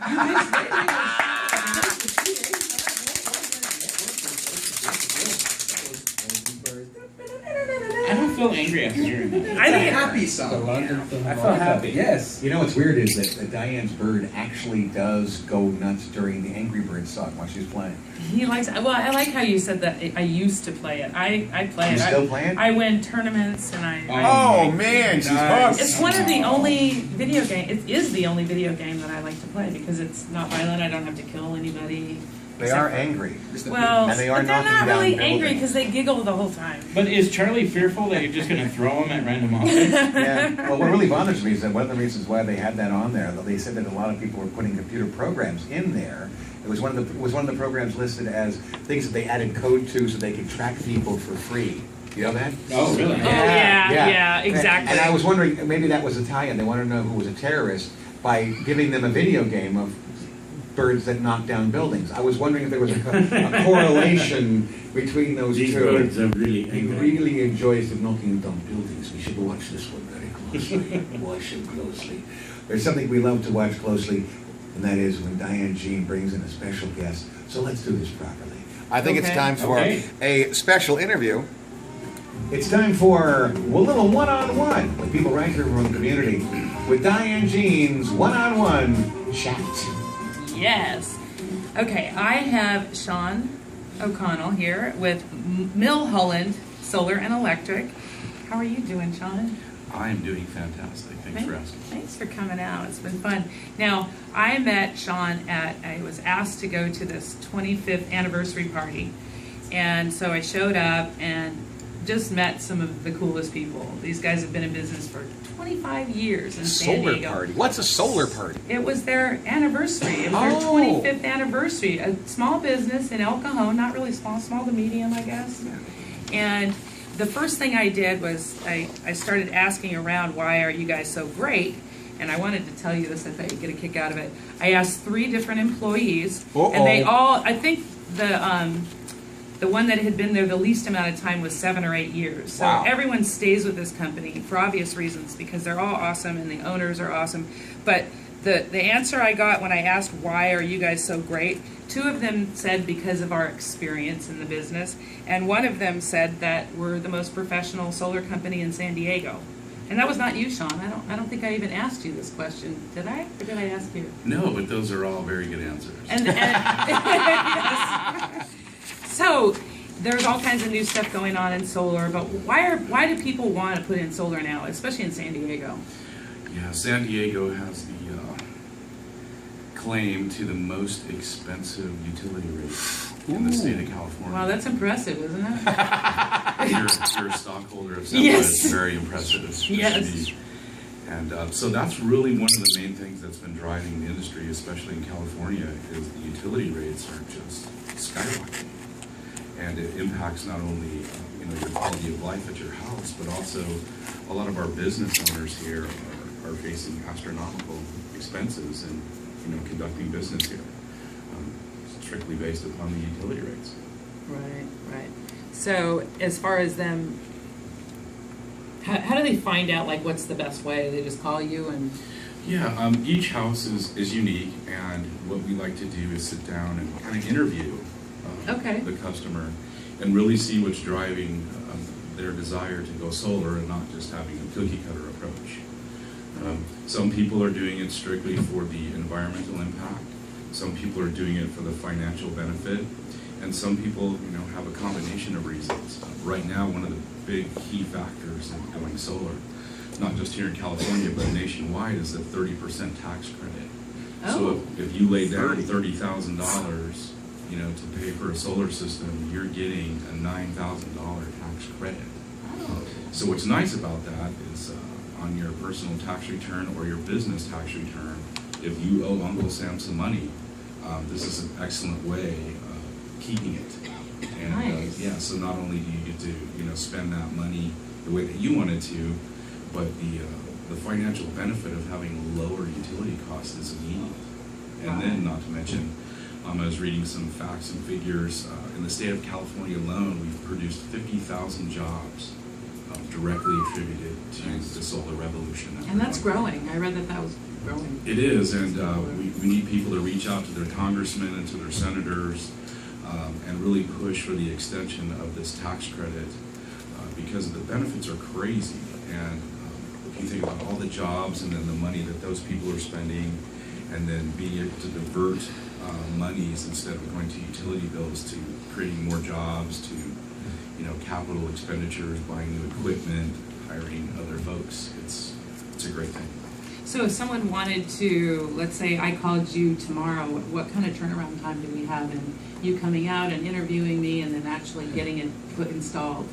I don't feel angry after hearing that. I think it's a happy song. I felt happy. Yes. You know what's weird is that Diane's bird actually does go nuts during the Angry Birds song while she's playing. He likes it. Well, I like how you said that I used to play it. I play it. You still play it? I win tournaments and I... Oh man, she's hooked. It's one of the only video game. It is the only video game that I like to play because it's not violent. I don't have to kill anybody. They are angry. Well, and they are but they're knocking not down really buildings. angry because they giggle the whole time. But is Charlie fearful that you're just going to throw him at random objects? Yeah. Well, what really bothers me is that one of the reasons why they had that on there, though they said that a lot of people were putting computer programs in there. It was one of the programs listed as things that they added code to so they could track people for free. You know that? Oh, really? Yeah, exactly. And I was wondering, maybe that was Italian. They wanted to know who was a terrorist by giving them a video game of birds that knock down buildings. I was wondering if there was a correlation between those These two. birds are really He angry. really enjoys the knocking down buildings. We should watch this one very closely. Watch him closely. There's something we love to watch closely, and that is when Diane Jean brings in a special guest. So let's do this properly. I think it's time for a special interview. It's time for a little one-on-one with people right here from the community with Diane Jean's one-on-one chat. Yes. Okay, I have Sean O'Connell here with Milholland Solar and Electric. How are you doing, Sean? I'm doing fantastic. Thanks for asking. Thanks for coming out. It's been fun. Now, I met Sean I was asked to go to this 25th anniversary party. And so I showed up and just met some of the coolest people. These guys have been in business for 25 years in San Diego. Solar party. What's a solar party? It was their anniversary. It was their 25th anniversary. A small business in El Cajon, not really small to medium, I guess. And the first thing I did was I started asking around, why are you guys so great? And I wanted to tell you this, I thought you'd get a kick out of it. I asked 3 different employees, and they all, I think the one that had been there the least amount of time was 7 or 8 years. So everyone stays with this company for obvious reasons because they're all awesome and the owners are awesome. But the answer I got when I asked why are you guys so great, 2 of them said because of our experience in the business, and one of them said that we're the most professional solar company in San Diego. And that was not you, Sean. I don't think I even asked you this question. Did I? Or did I ask you? No, but those are all very good answers. And yes. So there's all kinds of new stuff going on in solar, but why do people want to put in solar now, especially in San Diego? Yeah, San Diego has the claim to the most expensive utility rates in the state of California. Wow, that's impressive, isn't it? You're a stockholder of San Yes. It's very impressive. Yes. And so that's really one of the main things that's been driving the industry, especially in California, is the utility rates are just skyrocketing. And it impacts not only your quality of life at your house, but also a lot of our business owners here are facing astronomical expenses in conducting business here, strictly based upon the utility rates. Right. So as far as them, how do they find out what's the best way? They just call you and... Yeah, each house is unique, and what we like to do is sit down and kind of interview the customer and really see what's driving their desire to go solar and not just having a cookie cutter approach. Some people are doing it strictly for the environmental impact. Some people are doing it for the financial benefit, and some people have a combination of reasons. Right now, one of the big key factors in going solar, not just here in California but nationwide, is the 30% tax credit. So if you lay down $30,000 to pay for a solar system, you're getting a $9,000 tax credit. So what's nice about that is on your personal tax return or your business tax return, if you owe Uncle Sam some money, this is an excellent way of keeping it. And so not only do you get to spend that money the way that you wanted to, but the financial benefit of having lower utility costs is immediate. And then, not to mention, I was reading some facts and figures. In the state of California alone, we've produced 50,000 jobs directly attributed to the solar revolution. And that's growing. I read that was growing. It is, and we need people to reach out to their congressmen and to their senators and really push for the extension of this tax credit because the benefits are crazy. And if you think about all the jobs and then the money that those people are spending, and then being able to divert monies instead of going to utility bills to creating more jobs, to capital expenditures, buying new equipment, hiring other folks, it's a great thing. So if someone wanted to, let's say I called you tomorrow, what kind of turnaround time do we have in you coming out and interviewing me and then actually getting it installed?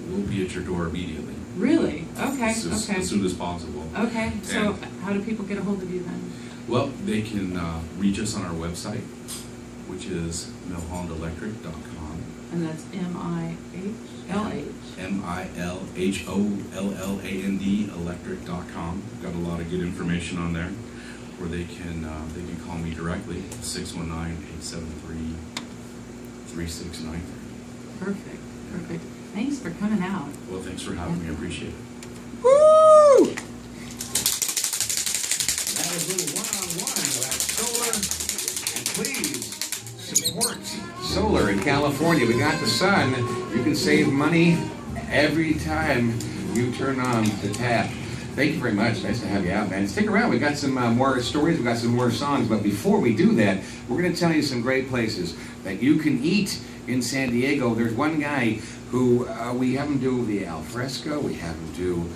We'll be at your door immediately. Really? Okay, As okay. soon as possible. Okay, so And, how do people get a hold of you then? well, they can reach us on our website, which is milhollandelectric.com. And that's MIHLH. MILHOLLAND electric.com. Got a lot of good information on there, or they can call me directly, 619-873-3693. Perfect, perfect. Thanks for coming out. Well, thanks for having me. I appreciate it. Woo! That is a little one-on-one about solar. And please support solar in California. We got the sun. You can save money every time you turn on the tap. Thank you very much. Nice to have you out, man. Stick around. We got some more stories. We got some more songs. But before we do that, we're going to tell you some great places that you can eat in San Diego. There's one guy who we have him do the al fresco. We have him do